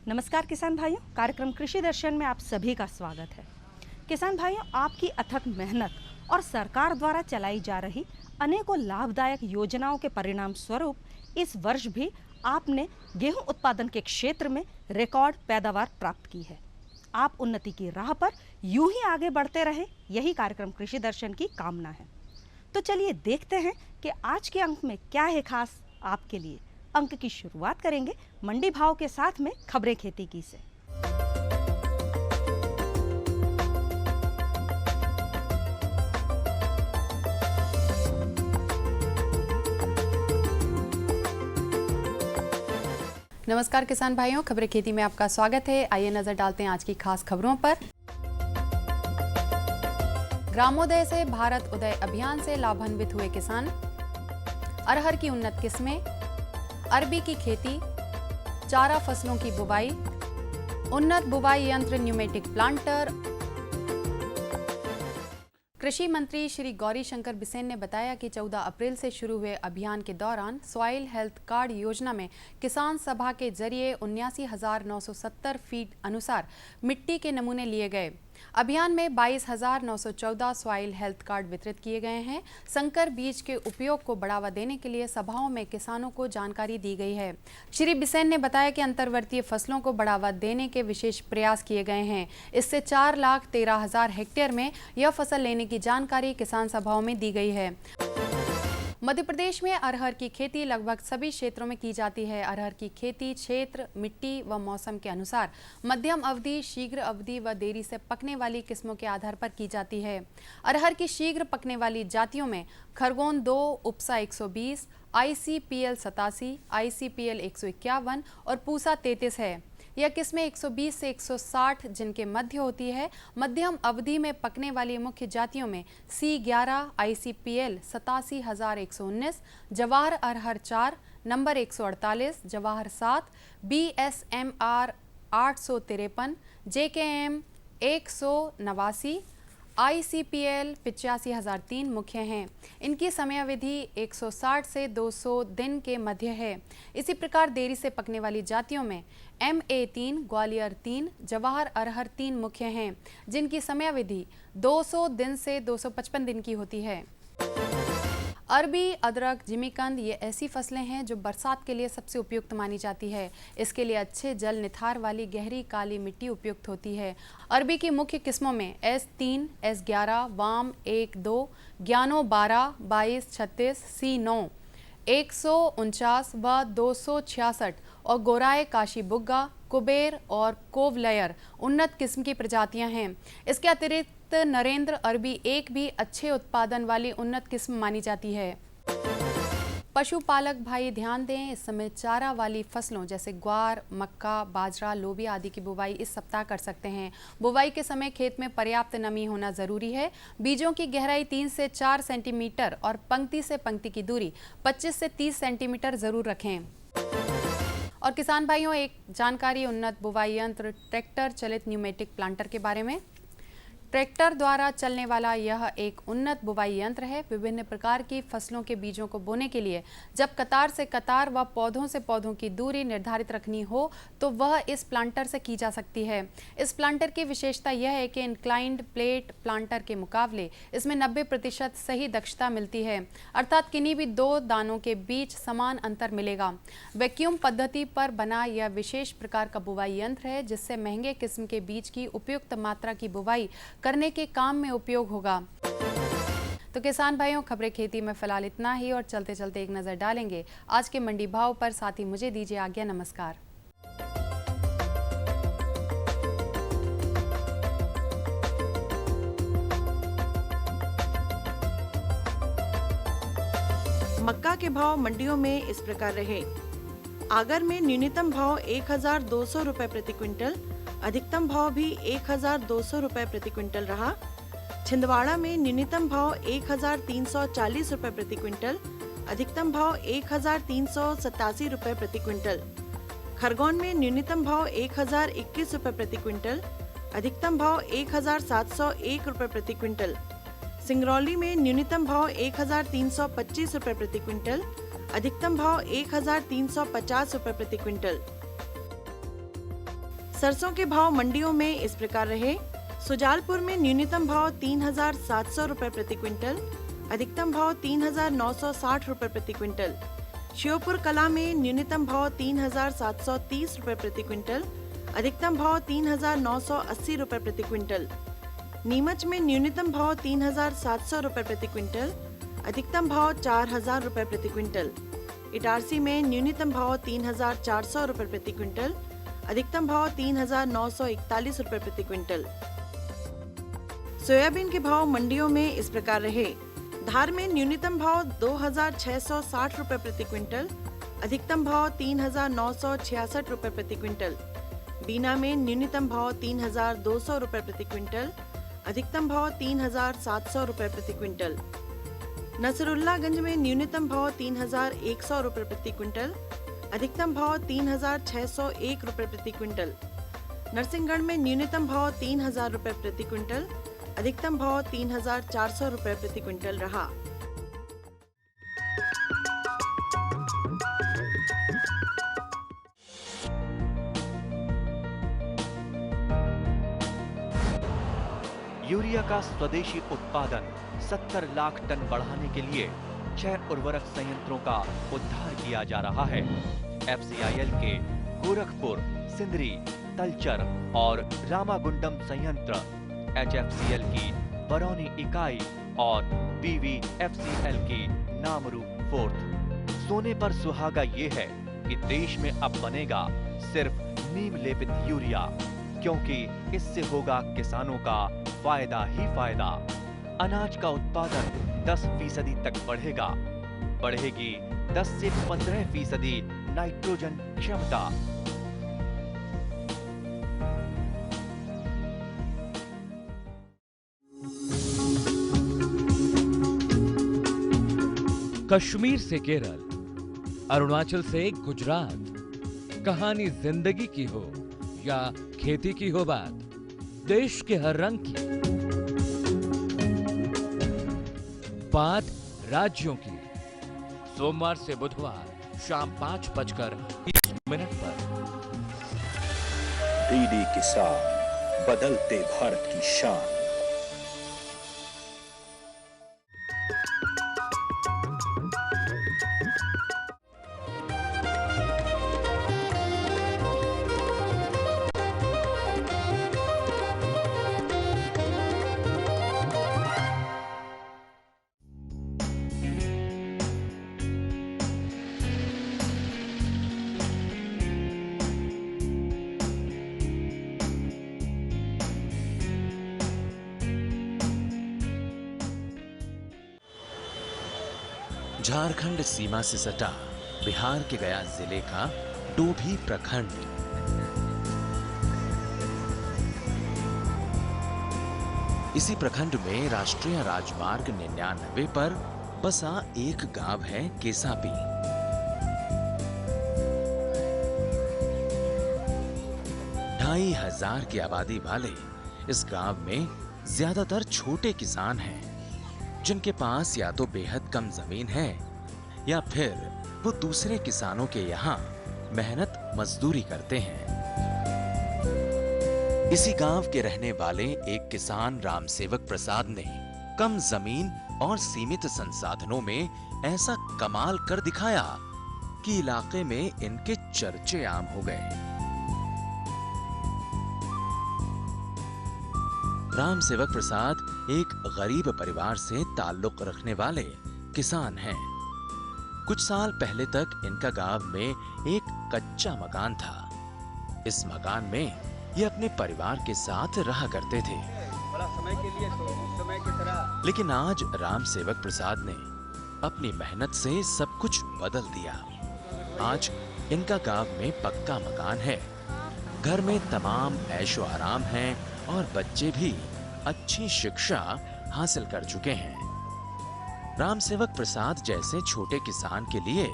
नमस्कार किसान भाइयों, कार्यक्रम कृषि दर्शन में आप सभी का स्वागत है। किसान भाइयों, आपकी अथक मेहनत और सरकार द्वारा चलाई जा रही अनेकों लाभदायक योजनाओं के परिणाम स्वरूप इस वर्ष भी आपने गेहूं उत्पादन के क्षेत्र में रिकॉर्ड पैदावार प्राप्त की है। आप उन्नति की राह पर यूं ही आगे बढ़ते रहे, यही कार्यक्रम कृषि दर्शन की कामना है। तो चलिए देखते हैं कि आज के अंक में क्या है खास आपके लिए। अंक की शुरुआत करेंगे मंडी भाव के साथ में खबरें खेती की से। नमस्कार किसान भाइयों, खबरें खेती में आपका स्वागत है। आइए नजर डालते हैं आज की खास खबरों पर। ग्रामोदय से भारत उदय अभियान से लाभान्वित हुए किसान। अरहर की उन्नत किस्में, अरबी की खेती, चारा फसलों की बुवाई, उन्नत बुवाई यंत्र न्यूमेटिक प्लांटर। कृषि मंत्री श्री गौरी शंकर बिसेन ने बताया कि 14 अप्रैल से शुरू हुए अभियान के दौरान सॉइल हेल्थ कार्ड योजना में किसान सभा के जरिए 79,970 फीट अनुसार मिट्टी के नमूने लिए गए। अभियान में 22,914 सॉइल हेल्थ कार्ड वितरित किए गए हैं। संकर बीज के उपयोग को बढ़ावा देने के लिए सभाओं में किसानों को जानकारी दी गई है। श्री बिसेन ने बताया कि अंतर्वर्तीय फसलों को बढ़ावा देने के विशेष प्रयास किए गए हैं। इससे 4,13,000 हेक्टेयर में यह फसल लेने की जानकारी किसान सभाओं में दी गई है। मध्य प्रदेश में अरहर की खेती लगभग सभी क्षेत्रों में की जाती है। अरहर की खेती क्षेत्र, मिट्टी व मौसम के अनुसार मध्यम अवधि, शीघ्र अवधि व देरी से पकने वाली किस्मों के आधार पर की जाती है। अरहर की शीघ्र पकने वाली जातियों में खरगोन 2, उपसा 120, ICPL 87, ICPL 151 और पूसा 33 है। यह किस्में 120 से 160 जिनके मध्य होती है। मध्यम अवधि में पकने वाली मुख्य जातियों में C11, ICPL 87,119, जवाहर अरहर 4, number 148, Jawahar 7, BSMR 853, JKM 189, ICPL 85,003 मुख्य हैं। इनकी समयावधि 160 से 200 दिन के मध्य है। इसी प्रकार देरी से पकने वाली जातियों में MA 3, ग्वालियर 3, जवाहर अरहर 3 मुख्य हैं, जिनकी समयावधि 200 दिन से 255 दिन की होती है। अरबी, अदरक, जिमीकंद ये ऐसी फसलें हैं जो बरसात के लिए सबसे उपयुक्त मानी जाती है। इसके लिए अच्छे जल निथार वाली गहरी काली मिट्टी उपयुक्त होती है। अरबी की मुख्य किस्मों में S3, S11, वाम 1, 2, ज्ञानो 12, 22, 36, C9, 149 व 266 और गोराए काशी बुग्गा, कुबेर और कोवलयर उन्नत किस्म की प्रजातियां हैं। इसके अतिरिक्त नरेंद्र अरबी 1 भी अच्छे उत्पादन वाली उन्नत किस्म मानी जाती है। पशुपालक भाई ध्यान दें, इस समय चारा वाली फसलों जैसे ग्वार, मक्का, बाजरा, लोबिया आदि की बुवाई इस सप्ताह कर सकते हैं। बुवाई के समय खेत में पर्याप्त नमी होना जरूरी है। बीजों की गहराई 3 से 4 सेंटीमीटर और पंक्ति से पंक्ति की दूरी 25 से 30 सेंटीमीटर जरूर रखें। और किसान भाइयों, एक जानकारी उन्नत बुवाई यंत्र ट्रैक्टर चलित न्यूमेटिक प्लांटर के बारे में। ट्रैक्टर द्वारा चलने वाला यह एक उन्नत बुवाई यंत्र है। विभिन्न प्रकार की फसलों के बीजों को बोने के लिए जब कतार से कतार व पौधों से पौधों की दूरी निर्धारित रखनी हो तो वह इस प्लांटर से की जा सकती है। इस प्लांटर की विशेषता यह है कि इंक्लाइंड प्लेट प्लांटर के मुकाबले इसमें 90% सही दक्षता मिलती है, अर्थात किन्हीं भी 2 दानों के बीच समान अंतर मिलेगा। वैक्यूम पद्धति पर बना यह विशेष प्रकार का बुवाई यंत्र है, जिससे महंगे किस्म के बीज की उपयुक्त मात्रा की बुवाई करने के काम में उपयोग होगा। तो किसान भाइयों, खबरें खेती में फिलहाल इतना ही और चलते चलते एक नजर डालेंगे आज के मंडी भाव पर। साथ ही मुझे दीजिए आज्ञा। नमस्कार। मक्का के भाव मंडियों में इस प्रकार रहे। आगर में न्यूनतम भाव 1,200 रुपए प्रति क्विंटल, अधिकतम भाव भी 1,200 रुपए प्रति क्विंटल रहा। छिंदवाड़ा में न्यूनतम भाव 1,340 रुपए प्रति क्विंटल, अधिकतम भाव 1,387 रुपए प्रति क्विंटल। खरगोन में न्यूनतम भाव 1,021 रुपए प्रति क्विंटल, अधिकतम भाव 1,701 रुपए प्रति क्विंटल। सिंगरौली में न्यूनतम भाव 1,325 रुपए प्रति क्विंटल, अधिकतम भाव 1,350 रुपए प्रति क्विंटल। सरसों के भाव मंडियों में इस प्रकार रहे। सुजालपुर में न्यूनतम भाव 3,700 रुपए प्रति क्विंटल, अधिकतम भाव 3,960 रुपए प्रति क्विंटल। श्योपुर कला में न्यूनतम भाव 3,730 रुपए प्रति क्विंटल, अधिकतम भाव 3,980 रुपए प्रति क्विंटल। नीमच में न्यूनतम भाव 3,700 रुपए प्रति क्विंटल, अधिकतम भाव 4,000 रुपए प्रति क्विंटल। इटारसी में न्यूनतम भाव 3,400 रुपए प्रति क्विंटल, अधिकतम भाव 3,941 रुपए प्रति क्विंटल। सोयाबीन के भाव मंडियों में इस प्रकार रहे। धार में न्यूनतम भाव 2,660 रुपए प्रति क्विंटल, अधिकतम भाव 3,966 रुपए प्रति क्विंटल। बीना में न्यूनतम भाव 3,200 रुपए प्रति क्विंटल, अधिकतम भाव 3,700 रुपए प्रति क्विंटल। नसरुल्लागंज में न्यूनतम भाव 3,100 रुपए प्रति क्विंटल, अधिकतम भाव 3,601 रुपए प्रति क्विंटल। नरसिंहगढ़ में न्यूनतम भाव 3,000 रुपए प्रति क्विंटल, अधिकतम भाव 3,400 रुपए प्रति क्विंटल रहा। यूरिया का स्वदेशी उत्पादन 70 लाख टन बढ़ाने के लिए 6 उर्वरक संयंत्रों का उद्धार किया जा रहा है। FCIL के गोरखपुर, सिंदरी, तलचर और रामागुंडम संयंत्र, HFCL की बरौनी इकाई और BVFCL की नामरू फोर्थ। सोने पर सुहागा ये है कि देश में अब बनेगा सिर्फ नीम लेपित यूरिया, क्योंकि इससे होगा किसानों का फायदा ही फायदा। अनाज का उत्पादन 10% तक बढ़ेगा। बढ़ेगी 10 से 15% नाइट्रोजन क्षमता। कश्मीर से केरल, अरुणाचल से गुजरात, कहानी जिंदगी की हो या खेती की हो बात, देश के हर रंग की बात राज्यों की। सोमवार से बुधवार शाम 5:20 पर डीडी किसान, बदलते भारत की शान। झारखंड सीमा से सटा बिहार के गया जिले का डोभी प्रखंड। इसी प्रखंड में राष्ट्रीय राजमार्ग 99 पर बसा एक गांव है केसापी। ढाई हजार की आबादी वाले इस गांव में ज्यादातर छोटे किसान हैं, जिनके पास या तो बेहद कम जमीन है या फिर वो दूसरे किसानों के यहाँ मेहनत मजदूरी करते हैं। इसी गांव के रहने वाले एक किसान रामसेवक प्रसाद ने कम जमीन और सीमित संसाधनों में ऐसा कमाल कर दिखाया कि इलाके में इनके चर्चे आम हो गए। रामसेवक प्रसाद एक गरीब परिवार से ताल्लुक रखने वाले किसान हैं। कुछ साल पहले तक इनका गांव में एक कच्चा मकान था। इस मकान में ये अपने परिवार के साथ रहा करते थे। लेकिन आज रामसेवक प्रसाद ने अपनी मेहनत से सब कुछ बदल दिया। आज इनका गांव में पक्का मकान है, घर में तमाम ऐशो आराम है और बच्चे भी अच्छी शिक्षा हासिल कर चुके हैं। रामसेवक प्रसाद जैसे छोटे किसान के लिए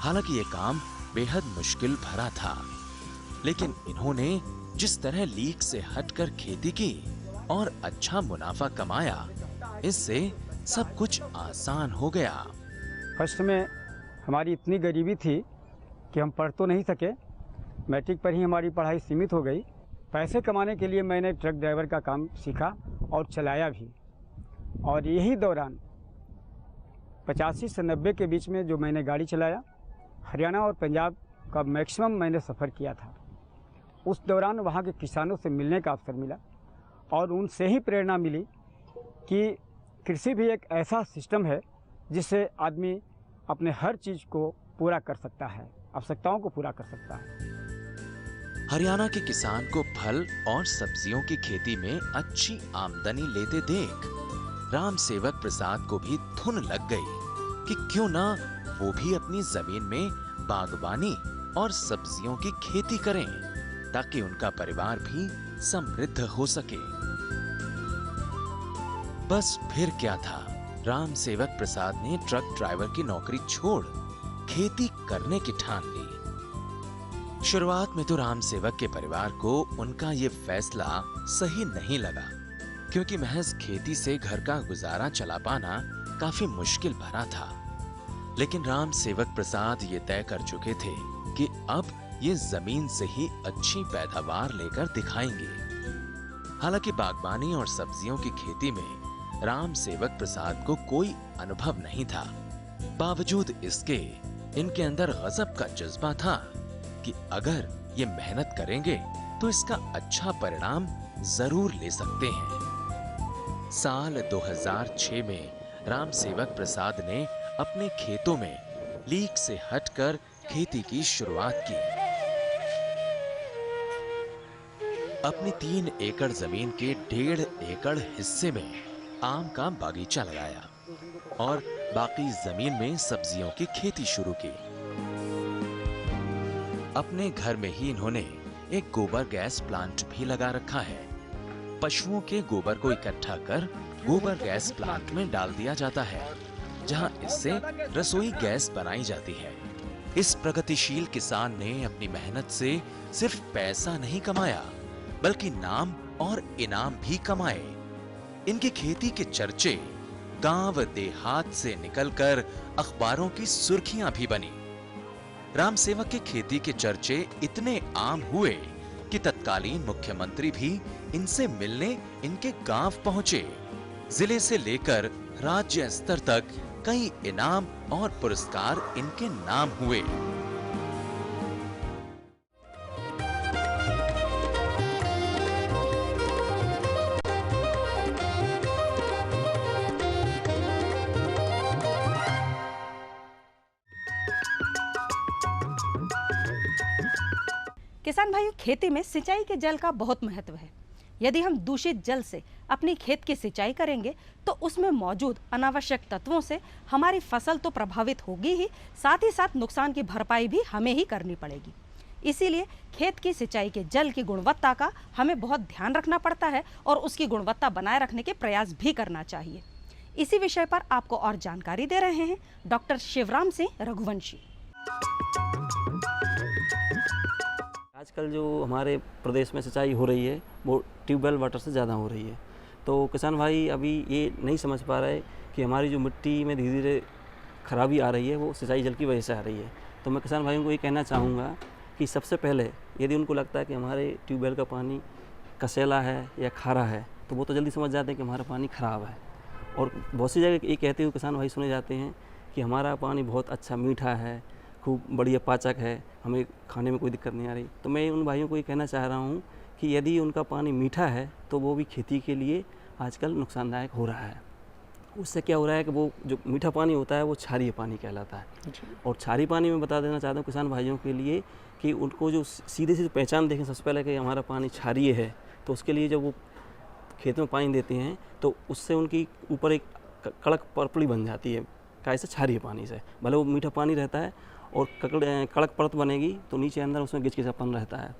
हालांकि ये काम बेहद मुश्किल भरा था, लेकिन इन्होंने जिस तरह लीक से हटकर खेती की और अच्छा मुनाफा कमाया, इससे सब कुछ आसान हो गया। फर्स्ट में हमारी इतनी गरीबी थी कि हम पढ़ तो नहीं सके, मैट्रिक पर ही हमारी पढ़ाई सीमित हो गई। पैसे कमाने के लिए मैंने ट्रक ड्राइवर का काम सीखा और चलाया भी। और यही दौरान 85 से 90 के बीच में जो मैंने गाड़ी चलाया, हरियाणा और पंजाब का मैक्सिमम मैंने सफ़र किया था। उस दौरान वहाँ के किसानों से मिलने का अवसर मिला और उनसे ही प्रेरणा मिली कि कृषि भी एक ऐसा सिस्टम है जिससे आदमी अपने हर चीज़ को पूरा कर सकता है, आवश्यकताओं को पूरा कर सकता है। हरियाणा के किसान को फल और सब्जियों की खेती में अच्छी आमदनी लेते देख राम सेवक प्रसाद को भी धुन लग गई कि क्यों ना वो भी अपनी जमीन में बागवानी और सब्जियों की खेती करें ताकि उनका परिवार भी समृद्ध हो सके। बस फिर क्या था, राम सेवक प्रसाद ने ट्रक ड्राइवर की नौकरी छोड़ खेती करने की ठान ली। शुरुआत में तो राम सेवक के परिवार को उनका ये फैसला सही नहीं लगा, क्योंकि महज खेती से घर का गुजारा चला पाना काफी मुश्किल भरा था। लेकिन राम सेवक प्रसाद ये तय कर चुके थे कि अब ये जमीन से ही अच्छी पैदावार लेकर दिखाएंगे। हालांकि बागवानी और सब्जियों की खेती में राम सेवक प्रसाद को कोई अनुभव नहीं था, बावजूद इसके इनके अंदर गजब का जज्बा था कि अगर ये मेहनत करेंगे तो इसका अच्छा परिणाम जरूर ले सकते हैं। साल 2006 में राम सेवक प्रसाद ने अपने खेतों में लीक से हटकर खेती की शुरुआत की। अपनी 3 एकड़ जमीन के 1.5 एकड़ हिस्से में आम का बागीचा लगाया और बाकी जमीन में सब्जियों की खेती शुरू की। अपने घर में ही इन्होंने एक गोबर गैस प्लांट भी लगा रखा है। पशुओं के गोबर को इकट्ठा कर गोबर गैस प्लांट में डाल दिया जाता है, जहां इससे रसोई गैस बनाई जाती है। इस प्रगतिशील किसान ने अपनी मेहनत से सिर्फ पैसा नहीं कमाया, बल्कि नाम और इनाम भी कमाए। इनकी खेती के चर्चे गांव देहात से निकलकर अखबारों की सुर्खियां भी बनी। राम सेवक की खेती के चर्चे इतने आम हुए कि तत्कालीन मुख्यमंत्री भी इनसे मिलने इनके गांव पहुंचे। जिले से लेकर राज्य स्तर तक कई इनाम और पुरस्कार इनके नाम हुए। किसान भाइयों, खेती में सिंचाई के जल का बहुत महत्व है। यदि हम दूषित जल से अपनी खेत की सिंचाई करेंगे तो उसमें मौजूद अनावश्यक तत्वों से हमारी फसल तो प्रभावित होगी ही, साथ ही साथ नुकसान की भरपाई भी हमें ही करनी पड़ेगी। इसीलिए खेत की सिंचाई के जल की गुणवत्ता का हमें बहुत ध्यान रखना पड़ता है और उसकी गुणवत्ता बनाए रखने के प्रयास भी करना चाहिए। इसी विषय पर आपको और जानकारी दे रहे हैं डॉक्टर शिवराम सिंह रघुवंशी। आजकल जो हमारे प्रदेश में सिंचाई हो रही है वो ट्यूबवेल वाटर से ज़्यादा हो रही है, तो किसान भाई अभी ये नहीं समझ पा रहे कि हमारी जो मिट्टी में धीरे धीरे खराबी आ रही है वो सिंचाई जल की वजह से आ रही है। तो मैं किसान भाइयों को ये कहना चाहूँगा कि सबसे पहले यदि उनको लगता है कि हमारे ट्यूबवेल का पानी कसेला है या खारा है, तो वो तो जल्दी समझ जाते हैं कि हमारा पानी ख़राब है। और बहुत सी जगह ये कहते हुए किसान भाई सुने जाते हैं कि हमारा पानी बहुत अच्छा मीठा है, खूब बढ़िया पाचक है, हमें खाने में कोई दिक्कत नहीं आ रही। तो मैं उन भाइयों को ये कहना चाह रहा हूँ कि यदि उनका पानी मीठा है तो वो भी खेती के लिए आजकल नुकसानदायक हो रहा है। उससे क्या हो रहा है कि वो जो मीठा पानी होता है वो क्षारीय पानी कहलाता है। और क्षारीय पानी में बता देना चाहता हूँ किसान भाइयों के लिए कि उनको जो सीधे सीधे पहचान देखें सबसे पहले कि हमारा पानी क्षारीय है, तो उसके लिए जब वो खेत में पानी देते हैं तो उससे उनकी ऊपर एक कड़क परपड़ी बन जाती है, कैसे क्षारीय पानी से। भले वो मीठा पानी रहता है और कड़क परत बनेगी तो नीचे अंदर उसमें गिचगिचापन रहता है।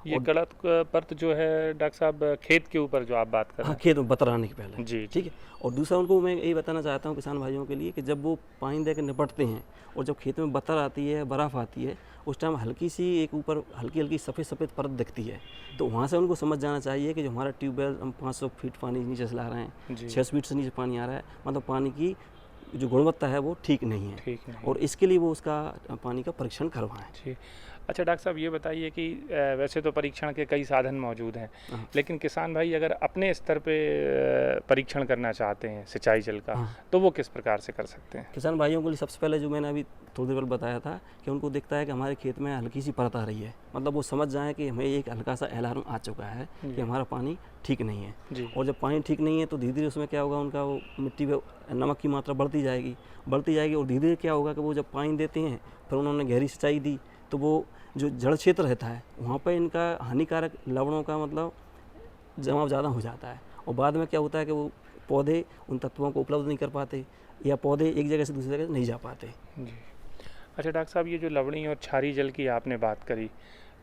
ये कड़क परत जो है डॉक्टर साहब खेत के ऊपर जो आप बात कर रहे हैं, हाँ, खेत में बतराने के पहले जी, ठीक है। और दूसरा उनको मैं यही बताना चाहता हूँ किसान भाइयों के लिए कि जब वो पानी दे के निपटते हैं और जब खेत में बतर आती है, बर्फ़ आती है, उस टाइम हल्की सी एक ऊपर हल्की हल्की सफ़ेद सफ़ेद परत दिखती है। तो वहाँ से उनको समझ जाना चाहिए कि जो हमारा ट्यूबवेल हम 500 फीट पानी नीचे से ला रहे हैं, 600 फीट से नीचे पानी आ रहा है, मतलब पानी की जो गुणवत्ता है वो ठीक नहीं है। और इसके लिए वो उसका पानी का परीक्षण करवाएं। ठीक। अच्छा डॉक्टर साहब, ये बताइए कि वैसे तो परीक्षण के कई साधन मौजूद हैं, लेकिन किसान भाई अगर अपने स्तर पे परीक्षण करना चाहते हैं सिंचाई जल का, तो वो किस प्रकार से कर सकते हैं? किसान भाइयों के लिए सबसे पहले जो मैंने अभी थोड़ी देर पहले बताया था कि उनको दिखता है कि हमारे खेत में हल्की सी परत आ रही है, मतलब वो समझ जाएं कि हमें एक हल्का सा अलार्म आ चुका है कि हमारा पानी ठीक नहीं है। और जब पानी ठीक नहीं है तो धीरे धीरे उसमें क्या होगा, उनका वो मिट्टी में नमक की मात्रा बढ़ती जाएगी और धीरे धीरे क्या होगा कि वो जब पानी देते हैं, फिर उन्होंने गहरी सिंचाई दी, तो वो जो जड़ क्षेत्र रहता है वहाँ पर इनका हानिकारक लवणों का मतलब जमाव ज़्यादा हो जाता है, और बाद में क्या होता है कि वो पौधे उन तत्वों को उपलब्ध नहीं कर पाते या पौधे एक जगह से दूसरी जगह नहीं जा पाते। जी। अच्छा डॉक्टर साहब, ये जो लवणीय और क्षारीय जल की आपने बात करी,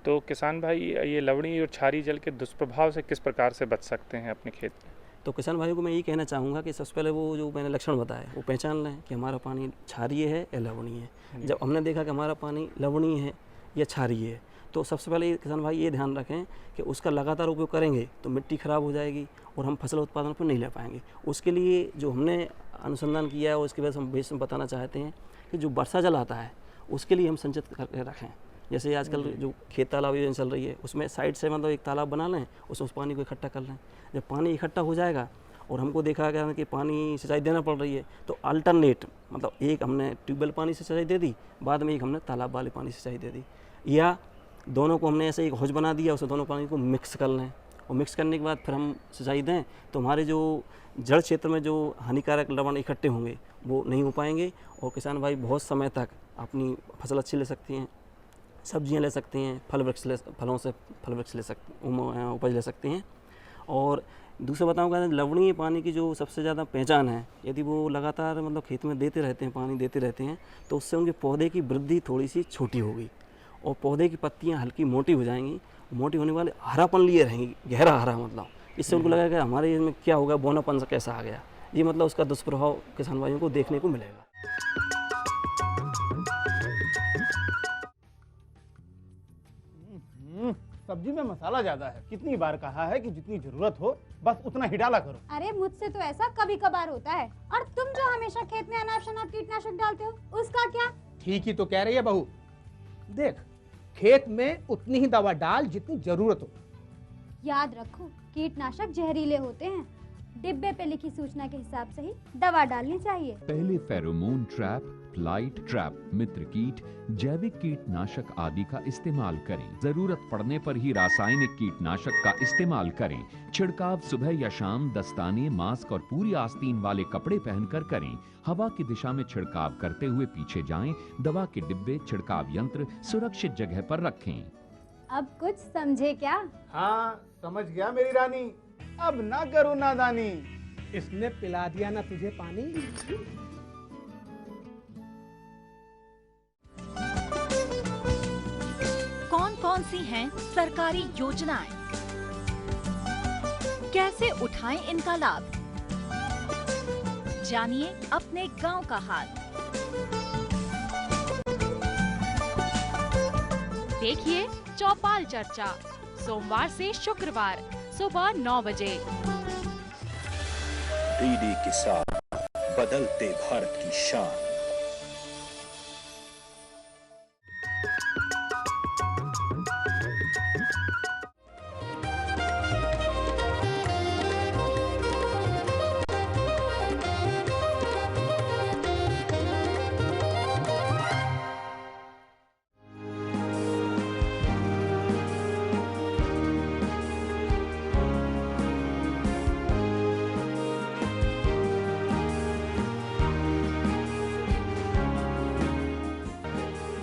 तो किसान भाई ये लवणीय और क्षारीय जल के दुष्प्रभाव से किस प्रकार से बच सकते हैं अपने खेत में? तो किसान भाइयों को मैं यही कहना चाहूँगा कि सबसे पहले वो जो मैंने लक्षण बताए वो पहचान लें कि हमारा पानी क्षारीय है या लवणीय है। जब हमने देखा कि हमारा पानी लवणीय है या क्षारीय है, तो सबसे पहले किसान भाई ये ध्यान रखें कि उसका लगातार उपयोग करेंगे तो मिट्टी ख़राब हो जाएगी और हम फसल उत्पादन पर नहीं ले पाएंगे। उसके लिए जो हमने अनुसंधान किया है और उसके बाद हम बेस में बताना चाहते हैं कि जो वर्षा जल आता है उसके लिए हम संचित करके रखें। जैसे आजकल जो खेत तालाब योजना चल रही है उसमें साइड से मतलब एक तालाब बना लें, उसमें उस पानी को इकट्ठा कर लें। जब पानी इकट्ठा हो जाएगा और हमको देखा गया कि पानी सिंचाई देना पड़ रही है, तो अल्टरनेट मतलब एक हमने ट्यूबवेल पानी से सिंचाई दे दी, बाद में एक हमने तालाब वाले पानी से सिंचाई दे दी, या दोनों को हमने ऐसे एक हौज बना दिया, उसमें दोनों पानी को मिक्स कर लें और मिक्स करने के बाद फिर हम सिंचाई दें, तो हमारे जो जड़ क्षेत्र में जो हानिकारक लवण इकट्ठे होंगे वो नहीं हो पाएंगे और किसान भाई बहुत समय तक अपनी फसल अच्छी ले सकती हैं, सब्जियां ले सकते हैं, फलों से फल वृक्ष ले सकते, उपज ले सकते हैं। और दूसरा बताऊंगा, लवणीय पानी की जो सबसे ज़्यादा पहचान है, यदि वो लगातार मतलब खेत में देते रहते हैं, पानी देते रहते हैं, तो उससे उनके पौधे की वृद्धि थोड़ी सी छोटी होगी और पौधे की पत्तियां हल्की मोटी हो जाएंगी। मोटी होने वाले हरापन लिए रहेंगी, गहरा हरा, मतलब इससे उनको लगेगा कि हमारे इसमें क्या होगा, बोनापन से कैसा आ गया। ये मतलब उसका दुष्प्रभाव किसान भाइयों को देखने को मिलेगा। सब्जी में मसाला ज्यादा है, कितनी बार कहा है कि जितनी जरूरत हो बस उतना ही डाला करो। अरे मुझसे तो ऐसा कभी कभार होता है, और तुम जो हमेशा खेत में अनाप शनाप कीटनाशक डालते हो उसका क्या? ठीक ही तो कह रही है बहू। देख, खेत में उतनी ही दवा डाल जितनी जरूरत हो। याद रखो, कीटनाशक जहरीले होते हैं, डिब्बे पे लिखी सूचना के हिसाब से ही दवा डालनी चाहिए। पहले फेरोमोन ट्रैप, फ्लाइट ट्रैप, मित्र कीट, जैविक कीटनाशक आदि का इस्तेमाल करें। जरूरत पड़ने पर ही रासायनिक कीटनाशक का इस्तेमाल करें। छिड़काव सुबह या शाम दस्ताने, मास्क और पूरी आस्तीन वाले कपड़े पहनकर करें। हवा की दिशा में छिड़काव करते हुए पीछे जाएं। दवा के डिब्बे, छिड़काव यंत्र सुरक्षित जगह पर रखें। अब कुछ समझे क्या? हाँ, समझ गया मेरी रानी। अब ना करो नादानी। इसने पिला दिया ना तुझे पानी। कौन कौन सी हैं सरकारी योजनाएं? कैसे उठाएं इनका लाभ? जानिए अपने गांव का हाल। देखिए चौपाल चर्चा, सोमवार से शुक्रवार सुबह 9 बजे। डीडी किसान, बदलते भारत की शान।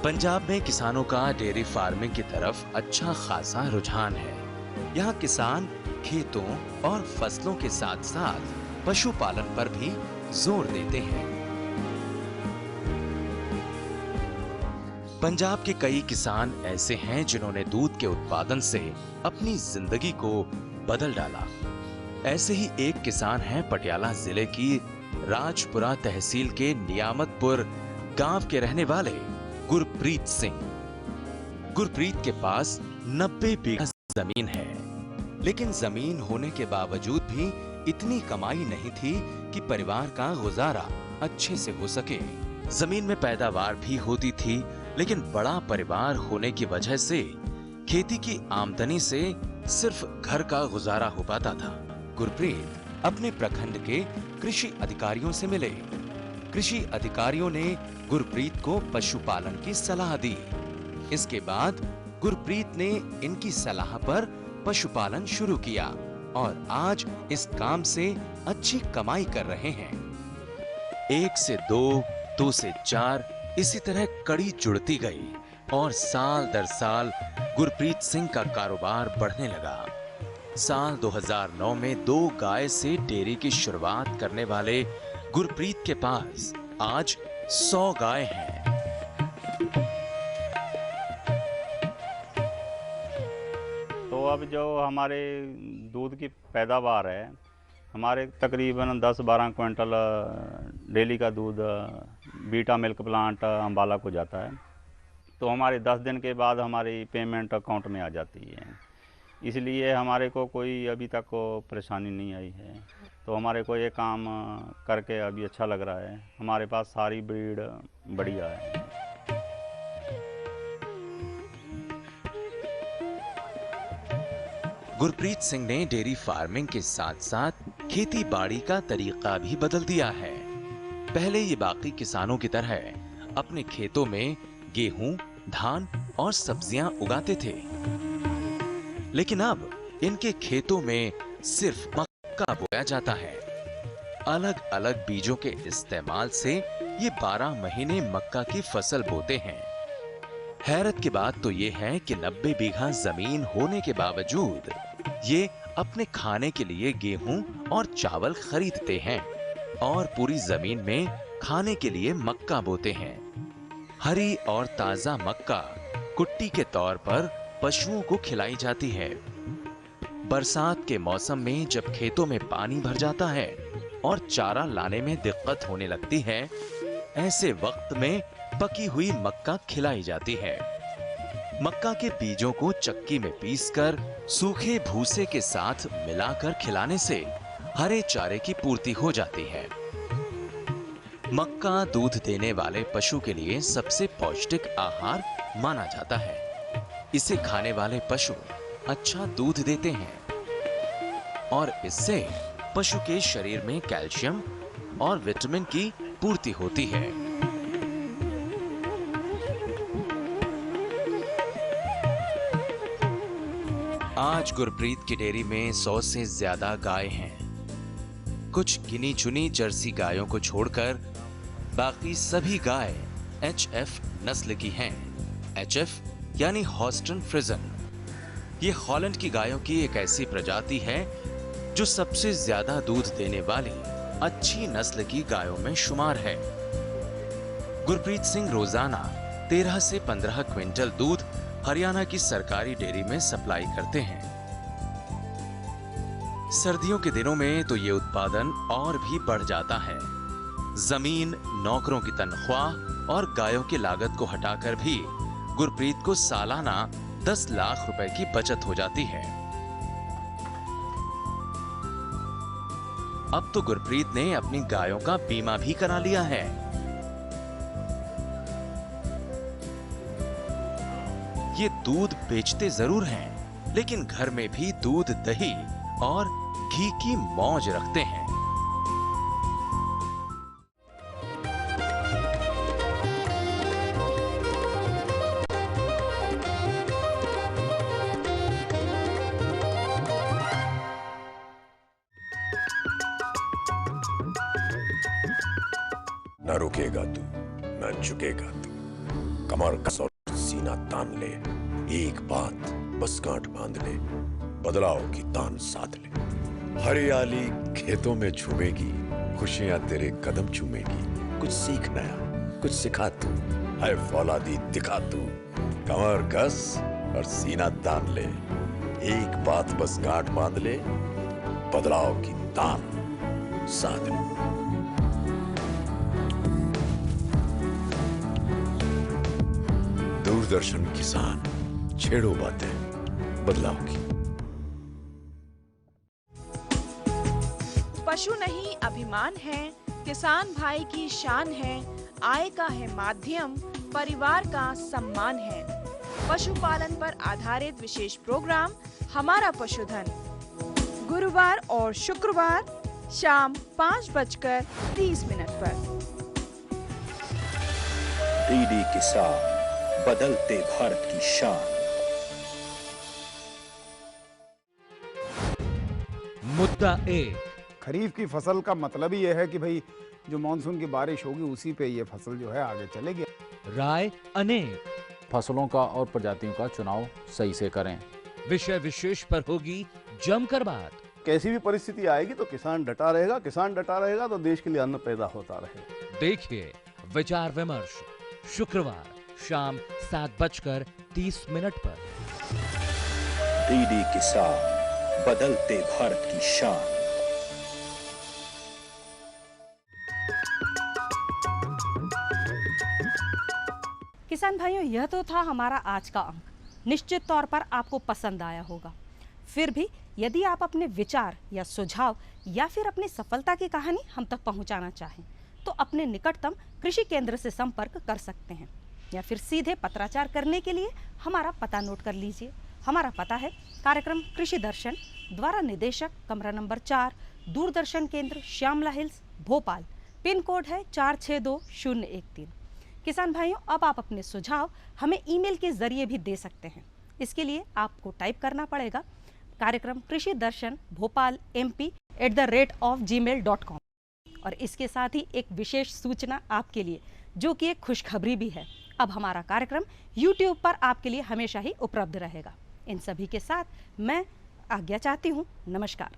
पंजाब में किसानों का डेयरी फार्मिंग की तरफ अच्छा खासा रुझान है। यहाँ किसान खेतों और फसलों के साथ साथ पशुपालन पर भी जोर देते हैं। पंजाब के कई किसान ऐसे हैं जिन्होंने दूध के उत्पादन से अपनी जिंदगी को बदल डाला। ऐसे ही एक किसान हैं पटियाला जिले की राजपुरा तहसील के नियामतपुर गांव के रहने वाले गुरप्रीत सिंह। गुरप्रीत के पास 90 बीघा जमीन है, लेकिन जमीन होने के बावजूद भी इतनी कमाई नहीं थी कि परिवार का गुजारा अच्छे से हो सके। जमीन में पैदावार भी होती थी, लेकिन बड़ा परिवार होने की वजह से खेती की आमदनी से सिर्फ घर का गुजारा हो पाता था। गुरप्रीत अपने प्रखंड के कृषि अधिकारियों से मिले। कृषि अधिकारियों ने गुरप्रीत को पशुपालन की सलाह दी। इसके बाद गुरप्रीत ने इनकी सलाह पर पशुपालन शुरू किया और आज इस काम से अच्छी कमाई कर रहे हैं। 1 से 2 से 4 इसी तरह कड़ी जुड़ती गई और साल दर साल गुरप्रीत सिंह का कारोबार बढ़ने लगा। साल 2009 में 2 गाय से डेयरी की शुरुआत करने वाले गुरप्रीत के पास आज 100 गाय हैं। तो अब जो हमारे दूध की पैदावार है, हमारे तकरीबन 10-12 क्विंटल डेली का दूध बीटा मिल्क प्लांट अम्बाला को जाता है। तो हमारे 10 दिन के बाद हमारी पेमेंट अकाउंट में आ जाती है, इसलिए हमारे को कोई अभी तक को परेशानी नहीं आई है। तो हमारे को ये काम करके अभी अच्छा लग रहा है। हमारे पास सारी ब्रीड बढ़िया है। गुरप्रीत सिंह ने डेयरी फार्मिंग के साथ साथ खेती बाड़ी का तरीका भी बदल दिया है। पहले ये बाकी किसानों की तरह अपने खेतों में गेहूं, धान और सब्जियां उगाते थे, लेकिन अब इनके खेतों में सिर्फ मक्का बोया जाता है। अलग अलग बीजों के इस्तेमाल से ये 12 महीने मक्का की फसल बोते हैं। हैरत की बात तो ये है कि 90 बीघा जमीन होने के बावजूद ये अपने खाने के लिए गेहूं और चावल खरीदते हैं और पूरी जमीन में खाने के लिए मक्का बोते हैं। हरी और ताजा मक्का कुट्टी के तौर पर पशुओं को खिलाई जाती है। बरसात के मौसम में जब खेतों में पानी भर जाता है और चारा लाने में दिक्कत होने लगती है, ऐसे वक्त में पकी हुई मक्का खिलाई जाती है। मक्का के बीजों को चक्की में पीसकर सूखे भूसे के साथ मिलाकर खिलाने से हरे चारे की पूर्ति हो जाती है। मक्का दूध देने वाले पशु के लिए सबसे पौष्टिक आहार माना जाता है। इसे खाने वाले पशु अच्छा दूध देते हैं और इससे पशु के शरीर में कैल्शियम और विटामिन की पूर्ति होती है। आज गुरप्रीत की डेयरी में 100 से ज्यादा गाय हैं। कुछ गिनी चुनी जर्सी गायों को छोड़कर बाकी सभी गाय HF नस्ल की हैं। HF यानी हॉस्टन फ्रिजन। ये हॉलैंड की गायों की एक ऐसी प्रजाति है जो सबसे ज्यादा दूध देने वाली अच्छी नस्ल की गायों में शुमार है। गुरप्रीत सिंह रोजाना 13 से 15 क्विंटल दूध हरियाणा की सरकारी डेयरी में सप्लाई करते हैं। सर्दियों के दिनों में तो ये उत्पादन और भी बढ़ जाता है। जमीन, नौकरों की तनख्वाह और गायों की लागत को हटाकर भी गुरप्रीत को सालाना 10 लाख रुपए की बचत हो जाती है। अब तो गुरप्रीत ने अपनी गायों का बीमा भी करा लिया है। ये दूध बेचते जरूर हैं, लेकिन घर में भी दूध, दही और घी की मौज रखते हैं। न रुकेगा तू, न झुकेगा तू। कमर कस और सीना तान ले, एक बात बस गांठ बांध ले, बदलाव की तान साध ले। हरियाली खेतों में झूमेगी, खुशियां तेरे कदम चूमेगी। कुछ सीख नया, कुछ सिखा तू, है फौलादी दिखा तू। कमर कस और सीना तान ले, एक बात बस गांठ बांध ले, बदलाव की तान साध ले। दूरदर्शन किसान, छेड़ो बातें बदलाव की। पशु नहीं अभिमान है, किसान भाई की शान है। आय का है माध्यम, परिवार का सम्मान है। पशुपालन पर आधारित विशेष प्रोग्राम हमारा पशुधन, गुरुवार और शुक्रवार शाम 5:30 पर। डीडी किसान, बदलते भारत की शान। मुद्दा एक, खरीफ की फसल का मतलब ही यह है कि भाई जो मानसून की बारिश होगी उसी पे ये फसल जो है आगे चलेगी। राय अनेक, फसलों का और प्रजातियों का चुनाव सही से करें। विषय विशेष पर होगी जमकर बात। कैसी भी परिस्थिति आएगी तो किसान डटा रहेगा, किसान डटा रहेगा तो देश के लिए अन्न पैदा होता रहेगा। देखिए विचार विमर्श शुक्रवार शाम 7:30 पर। डीडी किसान, बदलते भारत की शान। किसान भाइयों, यह तो था हमारा आज का अंक। निश्चित तौर पर आपको पसंद आया होगा। फिर भी यदि आप अपने विचार या सुझाव या फिर अपनी सफलता की कहानी हम तक पहुंचाना चाहें तो अपने निकटतम कृषि केंद्र से संपर्क कर सकते हैं, या फिर सीधे पत्राचार करने के लिए हमारा पता नोट कर लीजिए। हमारा पता है कार्यक्रम कृषि दर्शन, द्वारा निदेशक, कमरा नंबर 4, दूरदर्शन केंद्र, Shyamla hills, Bhopal. Pin code है 462013। किसान भाइयों, अब आप अपने सुझाव हमें ईमेल के जरिए भी दे सकते हैं। इसके लिए आपको टाइप करना पड़ेगा कार्यक्रम कृषि दर्शन भोपाल mp@gmail.com। और इसके साथ ही एक विशेष सूचना आपके लिए, जो कि एक खुशखबरी भी है। अब हमारा कार्यक्रम YouTube पर आपके लिए हमेशा ही उपलब्ध रहेगा। इन सभी के साथ मैं आज्ञा चाहती हूँ। नमस्कार।